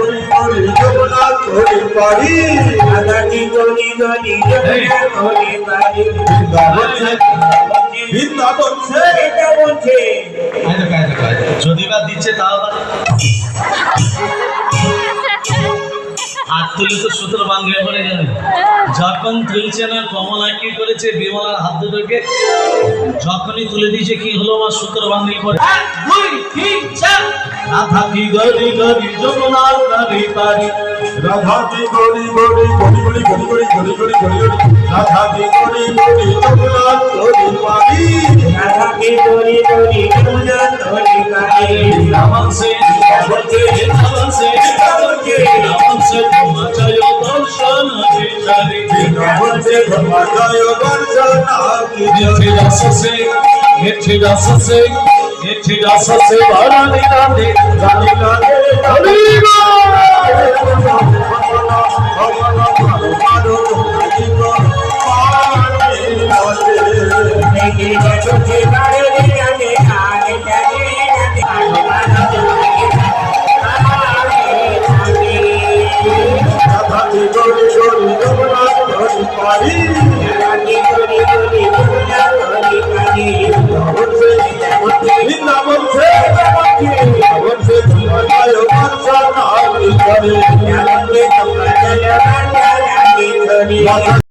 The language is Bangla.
গরি গরি যমুনা গরি পারি রাধাকে গরি গরি যমুনা গরি পারি বৃন্দাবন সে এটা বলছে যদি বা দিচ্ছে তাও হাত তুলে তো সুতোর বাংলা পড়ে যাবে। যখন তুলছে না কমলা কি করেছে বিমলার হাত দুটোকে যখনই তুলে দিয়েছে কি হলো আমার সুতোর বাংলা পড়ে রাধা কি গরি গরি যমুনার গরি পারি রাধা কি গরি গরি গরি গরি গরি গরি গরি গরি গরি গরি রাধা কি গরি গরি যমুনা গরি পারি রাধাকে গরি গরি যমুনা গরি পারি রামন সে বলতে রামন সে মচায় দর্শন বিচারি রামন সে মচায় দর্শন মিঠে রস সে ভরানি রাধে রানী রানী রানী Thank you.